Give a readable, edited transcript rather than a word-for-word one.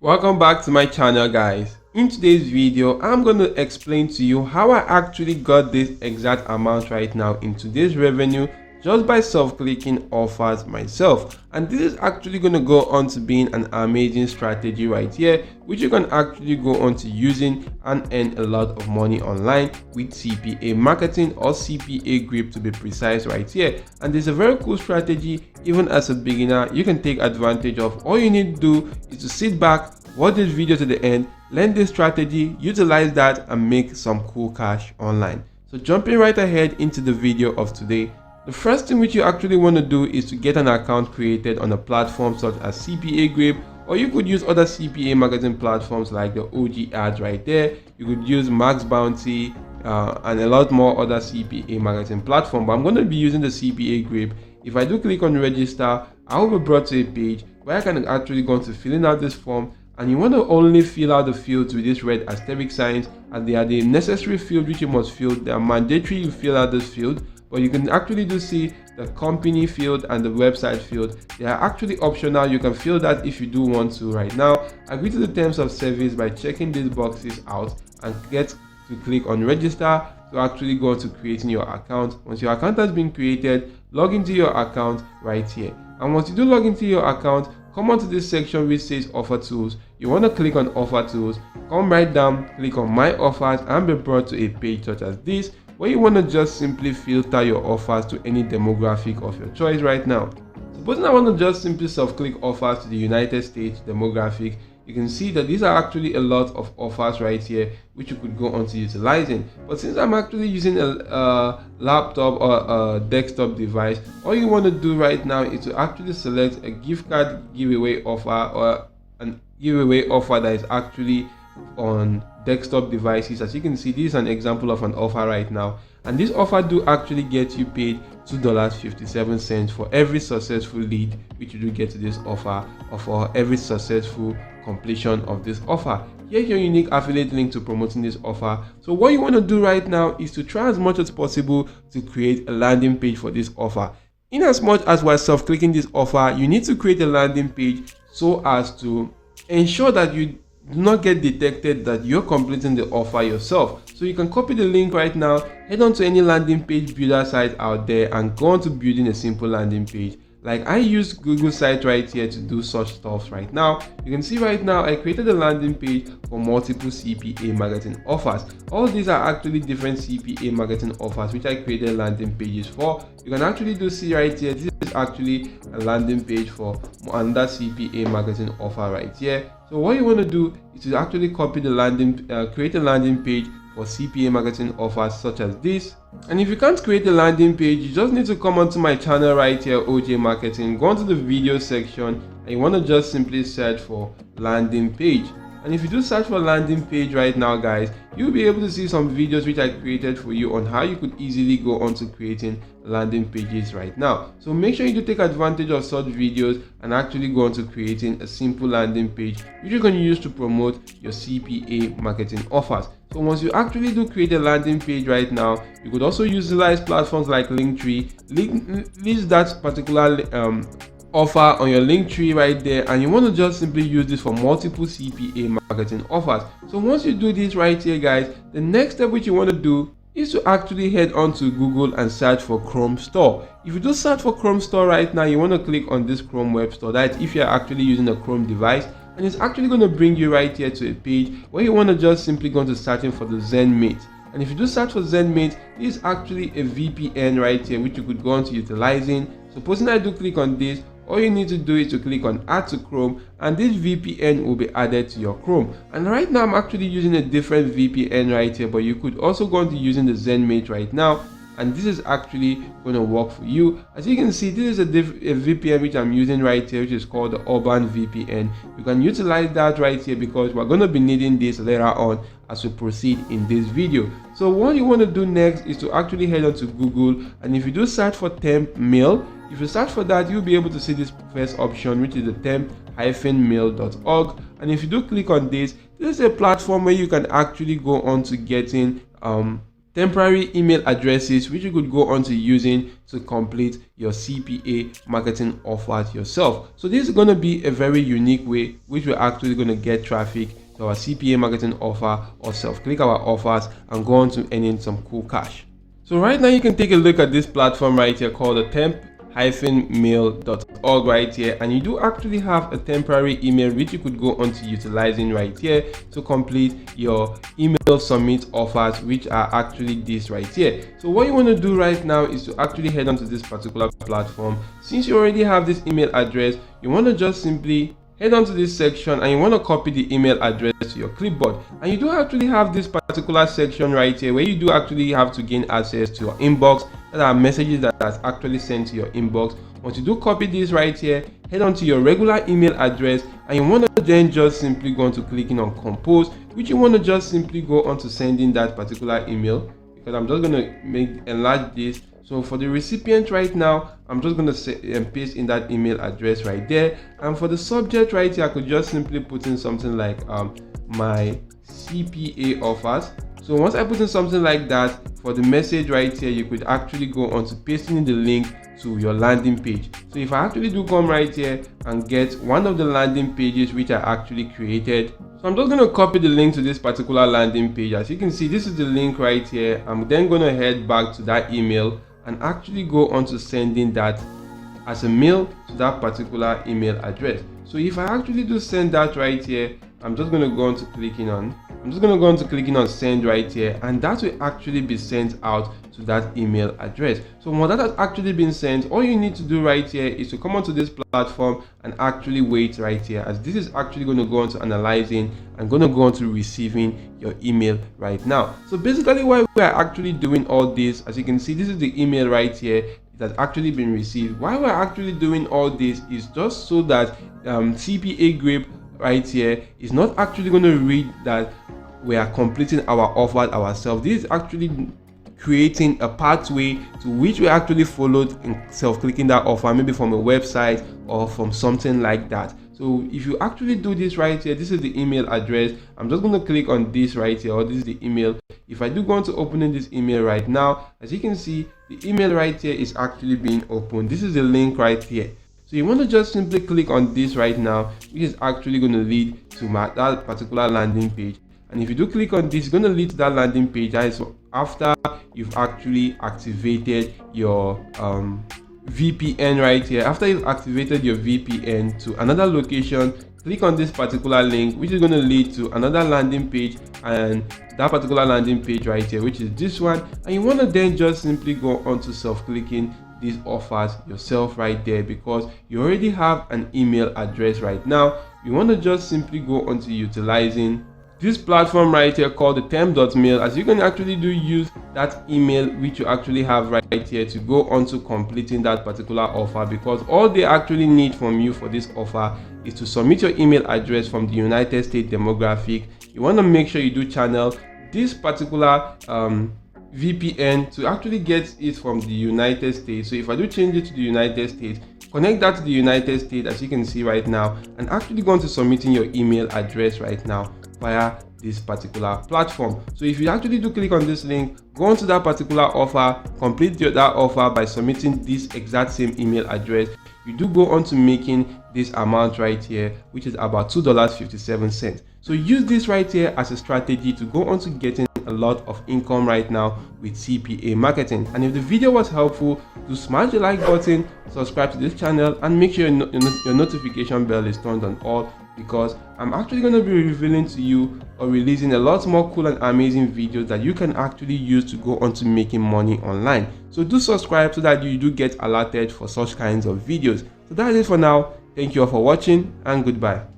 Welcome back to my channel, guys. In today's video, I'm going to explain to you how I actually got this exact amount right now in today's revenue just by self-clicking offers myself. And this is actually going to go on to being an amazing strategy right here, which you can actually go on to using and earn a lot of money online with CPA marketing, or CPA grip to be precise right here. And it's a very cool strategy. Even as a beginner, you can take advantage of. All you need to do is to sit back, watch this video to the end, learn this strategy, utilize that, and make some cool cash online. So jumping right ahead into the video of today, the first thing which you actually want to do is to get an account created on a platform such as CPA Grip, or you could use other CPA marketing platforms like the OG ads right there. You could use Max Bounty and a lot more other CPA marketing platform, but I'm going to be using the CPA Grip. If I do click on register, I will be brought to a page where I can actually go to filling out this form. And you want to only fill out the fields with this red asterisk signs, and they are the necessary field which you must fill. They are mandatory you fill out this field, but you can actually do see the company field and the website field. They are actually optional. You can fill that if you do want to right now. Agree to the terms of service by checking these boxes out and get to click on register to actually go to creating your account. Once your account has been created, log into your account right here. And once you do log into your account, come on to this section which says offer tools. You want to click on offer tools, come right down, click on my offers, and be brought to a page such as this, where you want to just simply filter your offers to any demographic of your choice right now. Supposing I want to just simply self-click offers to the United States demographic, you can see that these are actually a lot of offers right here which you could go on to utilizing. But since I'm actually using a laptop or a desktop device, all you want to do right now is to actually select a gift card giveaway offer, or an giveaway offer that is actually on desktop devices. As you can see, this is an example of an offer right now, and this offer do actually get you paid $2.57 for every successful lead which you do get to this offer, or for every successful completion of this offer. Here's your unique affiliate link to promoting this offer. So what you want to do right now is to try as much as possible to create a landing page for this offer. In as much as we're self-clicking this offer, you need to create a landing page so as to ensure that you do not get detected that you're completing the offer yourself. So you can copy the link right now, head on to any landing page builder site out there, and go on to building a simple landing page. Like I use Google site right here to do such stuff right now. You can see right now I created a landing page for multiple CPA marketing offers. All these are actually different CPA marketing offers which I created landing pages for. You can actually do see right here, this is actually a landing page for another CPA marketing offer right here. So what you want to do is to actually copy the landing, create a landing page for CPA marketing offers such as this. And if you can't create a landing page, you just need to come onto my channel right here, OJ Marketing, go onto the video section, and you want to just simply search for landing page. And if you do search for landing page right now, guys, you'll be able to see some videos which I created for you on how you could easily go on to creating landing pages right now. So make sure you do take advantage of such videos and actually go on to creating a simple landing page which you can use to promote your CPA marketing offers. So once you actually do create a landing page right now, you could also utilize platforms like Linktree. List that particular offer on your link tree right there, and you want to just simply use this for multiple CPA marketing offers. So once you do this right here, guys, the next step which you want to do is to actually head on to Google and search for Chrome Store. If you do search for Chrome Store right now, you want to click on this Chrome Web Store. That's if you're actually using a Chrome device, and it's actually going to bring you right here to a page where you want to just simply go to searching for the ZenMate. And if you do search for ZenMate, this is actually a VPN right here which you could go on to utilizing. Supposing I do click on this, all you need to do is to click on add to Chrome, and this VPN will be added to your Chrome. And right now I'm actually using a different VPN right here, but you could also go into using the ZenMate right now, and this is actually going to work for you. As you can see, this is a VPN which I'm using right here, which is called the Urban VPN. You can utilize that right here because we're going to be needing this later on as we proceed in this video. So what you want to do next is to actually head on to Google, and if you do search for TempMail, if you search for that, you'll be able to see this first option, which is the temp-mail.org. And if you do click on this, this is a platform where you can actually go on to getting temporary email addresses which you could go on to using to complete your CPA marketing offers yourself. So this is going to be a very unique way which we're actually going to get traffic to our CPA marketing offer or self-click our offers and go on to earning some cool cash. So right now you can take a look at this platform right here called the TempMail.org right here, and you do actually have a temporary email which you could go on to utilizing right here to complete your email submit offers, which are actually this right here. So what you want to do right now is to actually head on to this particular platform. Since you already have this email address, you want to just simply head on to this section and you want to copy the email address to your clipboard, and you do actually have this particular section right here where you do actually have to gain access to your inbox. That are messages that are actually sent to your inbox. Once you do copy this right here, head on to your regular email address and you want to then just simply go on to clicking on compose, which you want to just simply go on to sending that particular email, because I'm just going to enlarge this. So for the recipient right now, I'm just going to paste in that email address right there, and for the subject right here, I could just simply put in something like my CPA offers. So once I put in something like that, for the message right here, you could actually go on to pasting in the link to your landing page. So if I actually do come right here and get one of the landing pages which I actually created, so I'm just going to copy the link to this particular landing page. As you can see, this is the link right here. I'm then going to head back to that email and actually go on to sending that as a mail to that particular email address. So if I actually do send that right here, I'm just going to go on to clicking on send right here, and that will actually be sent out to that email address. So when that has actually been sent, all you need to do right here is to come onto this platform and actually wait right here, as this is actually going to go on to analyzing and going to go on to receiving your email right now. So basically why we are actually doing all this, as you can see, this is the email right here that actually been received. Why we're actually doing all this is just so that CPA Grip right here is not actually going to read that we are completing our offer ourselves. This is actually creating a pathway to which we actually followed in self-clicking that offer, maybe from a website or from something like that. So if you actually do this right here, this is the email address. I'm just going to click on this right here, or this is the email. If I do go on to opening this email right now, as you can see, the email right here is actually being opened. This is the link right here. So you want to just simply click on this right now, which is actually going to lead to that particular landing page. And if you do click on this, it's going to lead to that landing page. That is after you've actually activated your VPN right here. After you've activated your VPN to another location, click on this particular link, which is going to lead to another landing page, and that particular landing page right here, which is this one. And you want to then just simply go on to self-clicking these offers yourself right there, because you already have an email address right now. You want to just simply go on to utilizing this platform right here called the Temp.mail, as you can actually use that email which you actually have right here to go on to completing that particular offer, because all they actually need from you for this offer is to submit your email address from the United States demographic. You want to make sure you do channel this particular VPN to actually get it from the United States. So if I do change it to the United States, connect that to the United States, as you can see right now, and actually go on to submitting your email address right now via this particular platform. So if you actually do click on this link, go on to that particular offer, complete that offer by submitting this exact same email address, you do go on to making this amount right here, which is about $2.57. So use this right here as a strategy to go on to getting a lot of income right now with CPA marketing. And if the video was helpful, do smash the like button, subscribe to this channel, and make sure your notification bell is turned on all, because I'm actually going to be revealing to you or releasing a lot more cool and amazing videos that you can actually use to go on to making money online. So do subscribe so that you do get alerted for such kinds of videos. So that is it for now. Thank you all for watching, and goodbye.